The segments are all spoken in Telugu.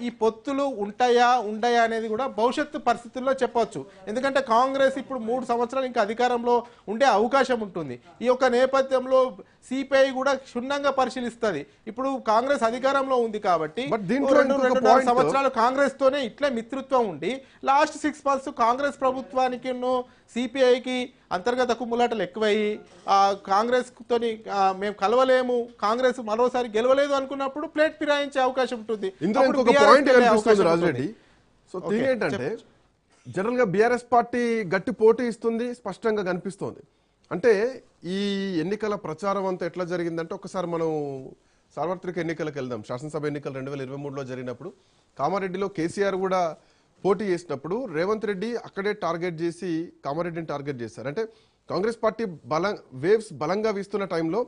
ఈ పొత్తులు ఉంటాయా ఉండయా అనేది కూడా భవిష్యత్తు పరిస్థితుల్లో చెప్పవచ్చు. ఎందుకంటే కాంగ్రెస్ ఇప్పుడు 3 సంవత్సరాలు ఇంకా అధికారంలో ఉండే అవకాశం ఉంటుంది. ఈ యొక్క నేపథ్యంలో సిపిఐ కూడా క్షుణ్ణంగా పరిశీలిస్తుంది. ఇప్పుడు కాంగ్రెస్ అధికారంలో ఉంది కాబట్టి 2.5 సంవత్సరాలు కాంగ్రెస్ తోనే ఇట్లే మిత్రత్వం ఉండి లాస్ట్ 6 months కాంగ్రెస్ ప్రభుత్వానికి సిపిఐకి అంతర్గత కుమ్ములాటలు ఎక్కువయ్యి కాంగ్రెస్ తోని మేము కలవలేము, కాంగ్రెస్ మరోసారి గెలవలేదు అనుకున్నప్పుడు ప్లేట్ ఫిరాయించే అవకాశం ఉంటుంది. సో థింగ్ ఏంటంటే జనరల్ గా బీఆర్ఎస్ పార్టీ గట్టి పోటీ ఇస్తుంది, స్పష్టంగా కనిపిస్తోంది. అంటే ఈ ఎన్నికల ప్రచారం అంతా ఎట్లా జరిగిందంటే ఒకసారి మనం సార్వత్రిక ఎన్నికలకు వెళ్దాం. శాసనసభ ఎన్నికలు 2023లో జరిగినప్పుడు కామారెడ్డిలో కేసీఆర్ కూడా పోటీ చేసినప్పుడు రేవంత్ రెడ్డి అక్కడే టార్గెట్ చేసి కామారెడ్డిని టార్గెట్ చేశారు. అంటే కాంగ్రెస్ పార్టీ వేవ్స్ బలంగా వీస్తున్న టైంలో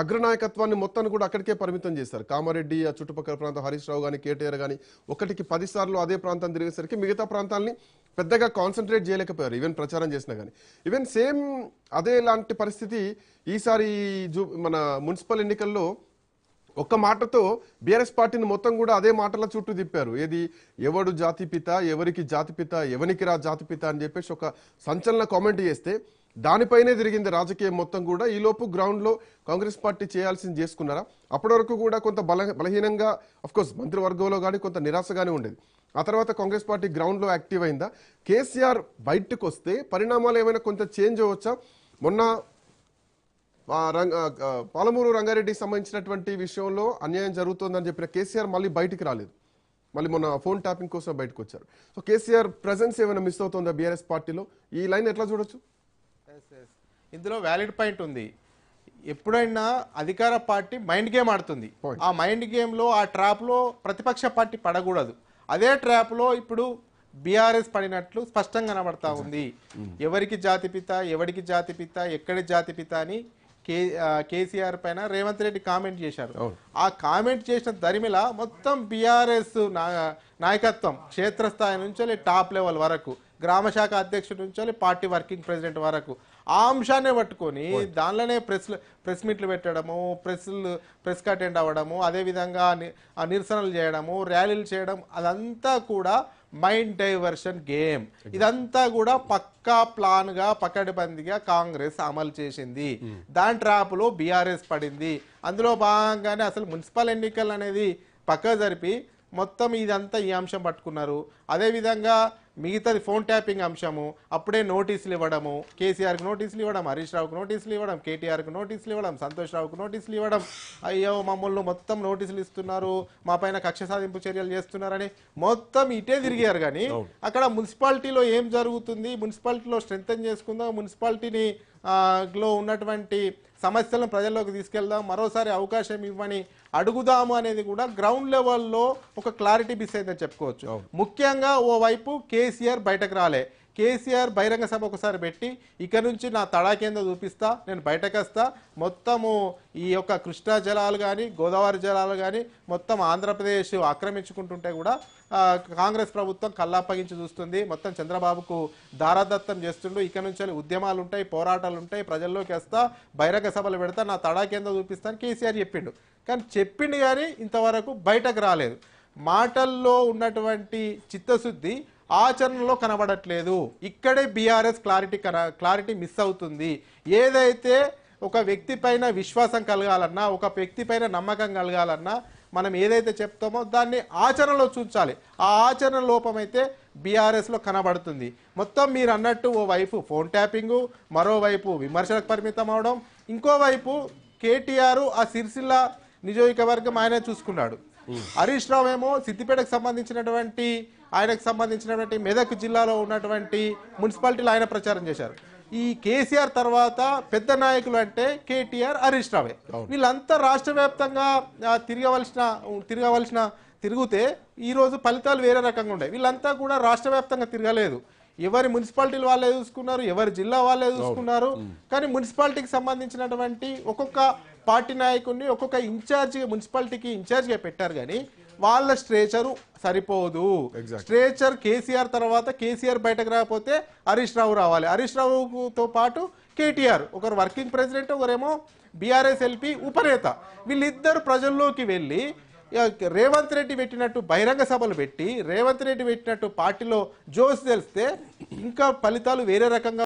అగ్రనాయకత్వాన్ని మొత్తాన్ని కూడా అక్కడికే పరిమితం చేశారు. కామారెడ్డి ఆ చుట్టుపక్కల ప్రాంతం హరీష్ రావు కానీ కేటీఆర్ కానీ 1కి 10 సార్లు అదే ప్రాంతం తిరిగేసరికి మిగతా ప్రాంతాలని పెద్దగా కాన్సన్ట్రేట్ చేయలేకపోయారు ఈవెన్ ప్రచారం చేసినా కానీ. ఈవెన్ సేమ్ అదే లాంటి పరిస్థితి ఈసారి మన మున్సిపల్ ఎన్నికల్లో ఒక్క మాటతో బీఆర్ఎస్ పార్టీని మొత్తం కూడా అదే మాటల చుట్టూ తిప్పారు. ఏది ఎవడు జాతిపిత, ఎవరికి జాతిపిత, ఎవరికి రా జాతిపిత అని చెప్పేసి ఒక సంచలన కామెంట్ చేస్తే దానిపైనే తిరిగింది రాజకీయం మొత్తం కూడా. ఈలోపు గ్రౌండ్లో కాంగ్రెస్ పార్టీ చేయాల్సింది చేసుకున్నారా? అప్పటి వరకు కూడా కొంత బలహీనంగా అఫ్కోర్స్ మంత్రివర్గంలో కానీ కొంత నిరాశగానే ఉండేది. ఆ తర్వాత కాంగ్రెస్ పార్టీ గ్రౌండ్లో యాక్టివ్ అయిందా? కేసీఆర్ బయటకు వస్తే పరిణామాలు ఏమైనా కొంత చేంజ్ అవ్వచ్చా? మొన్న పాలమూరు రంగారెడ్డికి సంబంధించినటువంటి విషయంలో అన్యాయం జరుగుతోందని చెప్పిన కేసీఆర్ మళ్ళీ బయటికి రాలేదు, మళ్ళీ మొన్న ఫోన్ ట్యాపింగ్ కోసం బయటకు వచ్చారు. సో కేసీఆర్ ప్రెజెన్స్ ఏమైనా మిస్ అవుతుందా బీఆర్ఎస్ పార్టీలో? ఈ లైన్ ఎట్లా చూడొచ్చు? ఇందులో వ్యాలిడ్ పాయింట్ ఉంది. ఎప్పుడైనా అధికార పార్టీ మైండ్ గేమ్ ఆడుతుంది. ఆ మైండ్ గేమ్లో ఆ ట్రాప్లో ప్రతిపక్ష పార్టీ పడకూడదు. అదే ట్రాప్లో ఇప్పుడు బీఆర్ఎస్ పడినట్లు స్పష్టంగా కనబడతా ఉంది. ఎవరికి జాతిపిత, ఎవరికి జాతిపిత, ఎక్కడి జాతిపిత అని కేసీఆర్ పైన రేవంత్ రెడ్డి కామెంట్ చేశారు. ఆ కామెంట్ చేసిన దరిమిల మొత్తం బీఆర్ఎస్ నాయకత్వం క్షేత్రస్థాయి నుంచి టాప్ లెవెల్ వరకు, గ్రామ శాఖ అధ్యక్షుడి నుంచి పార్టీ వర్కింగ్ ప్రెసిడెంట్ వరకు ఆ అంశాన్ని పట్టుకొని దానిలోనే ప్రెస్ మీట్లు పెట్టడము, ప్రెస్ అటెండ్ అవ్వడము, అదేవిధంగా నిరసనలు చేయడము, ర్యాలీలు చేయడం, అదంతా కూడా మైండ్ డైవర్షన్ గేమ్. ఇదంతా కూడా పక్కా ప్లాన్ గా పకడ్బందీగా కాంగ్రెస్ అమలు చేసింది. దాని ట్రాప్లో బీఆర్ఎస్ పడింది. అందులో భాగంగానే అసలు మున్సిపల్ ఎన్నికలు అనేది పక్క జరిపి మొత్తం ఇదంతా ఈ అంశం పట్టుకున్నారు. అదేవిధంగా మిగతాది ఫోన్ ట్యాపింగ్ అంశము, అప్పుడే నోటీసులు ఇవ్వడము, కేసీఆర్కి నోటీసులు ఇవ్వడం, హరీష్ రావుకి నోటీసులు ఇవ్వడం, కేటీఆర్కి నోటీసులు ఇవ్వడం, సంతోష్ రావుకి నోటీసులు ఇవ్వడం, అయ్యో మమ్మల్ని మొత్తం నోటీసులు ఇస్తున్నారు, మా పైన కక్ష సాధింపు చర్యలు చేస్తున్నారని మొత్తం ఇటే తిరిగారు. కానీ అక్కడ మున్సిపాలిటీలో ఏం జరుగుతుంది, మున్సిపాలిటీలో స్ట్రెంథెన్ చేసుకుందాం, మున్సిపాలిటీని లో ఉన్నటువంటి సమస్యలను ప్రజల్లోకి తీసుకెళ్దాం, మరోసారి అవకాశం ఇవ్వని అడుగుదాము అనేది కూడా గ్రౌండ్ లెవెల్లో ఒక క్లారిటీ మిస్ అయిందని చెప్పుకోవచ్చు. ముఖ్యంగా ఓవైపు కేసీఆర్ బయటకు రాలే. కేసీఆర్ బహిరంగ సభ ఒకసారి పెట్టి ఇక నుంచి నా తడాకేందో చూపిస్తా, నేను బయటకు వస్తా, మొత్తము ఈ యొక్క కృష్ణా జలాలు కానీ గోదావరి జలాలు కానీ మొత్తం ఆంధ్రప్రదేశ్ ఆక్రమించుకుంటుంటే కూడా కాంగ్రెస్ ప్రభుత్వం కళ్ళప్పగించి చూస్తుంది, మొత్తం చంద్రబాబుకు దారాదత్తం చేస్తుండు, ఇక నుంచి ఉద్యమాలు ఉంటాయి, పోరాటాలు ఉంటాయి, ప్రజల్లోకి వస్తా, బహిరంగ సభలు పెడతా, నా తడాకేందో చూపిస్తాను కేసీఆర్ చెప్పిండు. కానీ చెప్పిండు కానీ ఇంతవరకు బయటకు రాలేదు. మాటల్లో ఉన్నటువంటి చిత్తశుద్ధి ఆచరణలో కనబడట్లేదు. ఇక్కడే బీఆర్ఎస్ క్లారిటీ మిస్ అవుతుంది. ఏదైతే ఒక వ్యక్తి పైన విశ్వాసం కలగాలన్నా, ఒక వ్యక్తి పైన నమ్మకం కలగాలన్నా మనం ఏదైతే చెప్తామో దాన్ని ఆచరణలో చూచాలి. ఆ ఆచరణ లోపం అయితే బీఆర్ఎస్లో కనబడుతుంది. మొత్తం మీరు అన్నట్టు ఓవైపు ఫోన్ ట్యాపింగు, మరోవైపు విమర్శలకు పరిమితం అవడం, ఇంకోవైపు కేటీఆర్ ఆ సిరిసిల్ల నియోజకవర్గం ఆయన చూసుకున్నాడు. హరీష్ రావు ఏమో సిద్దిపేటకు సంబంధించినటువంటి ఆయనకు సంబంధించినటువంటి మెదక్ జిల్లాలో ఉన్నటువంటి మున్సిపాలిటీలు ఆయన ప్రచారం చేశారు. ఈ కేసీఆర్ తర్వాత పెద్ద నాయకులు అంటే కేటీఆర్, హరీష్ రావే. వీళ్ళంతా రాష్ట్ర వ్యాప్తంగా తిరిగితే ఈరోజు ఫలితాలు వేరే రకంగా ఉన్నాయి. వీళ్ళంతా కూడా రాష్ట్ర వ్యాప్తంగా తిరగలేదు. ఎవరి మున్సిపాలిటీలు వాళ్ళే చూసుకున్నారు, ఎవరి జిల్లా వాళ్ళే చూసుకున్నారు. కానీ మున్సిపాలిటీకి సంబంధించినటువంటి ఒక్కొక్క పార్టీ నాయకుడిని ఒక్కొక్క మున్సిపాలిటీకి ఇన్ఛార్జిగా పెట్టారు. కానీ వాళ్ళ స్ట్రేచరు సరిపోదు. స్ట్రేచర్ కేసీఆర్ తర్వాత కేసీఆర్ బయటకు రాకపోతే హరీష్ రావు రావాలి. హరీష్ రావుతో పాటు కేటీఆర్, ఒకరు వర్కింగ్ ప్రెసిడెంట్, ఒకరేమో బీఆర్ఎస్ ఎల్పీ ఉపనేత. వీళ్ళిద్దరు ప్రజల్లోకి వెళ్ళి ఇక రేవంత్ రెడ్డి పెట్టినట్టు బహిరంగ సభలు పెట్టి రేవంత్ రెడ్డి పెట్టినట్టు పార్టీలో జోస్ తెలిస్తే ఇంకా ఫలితాలు వేరే రకంగా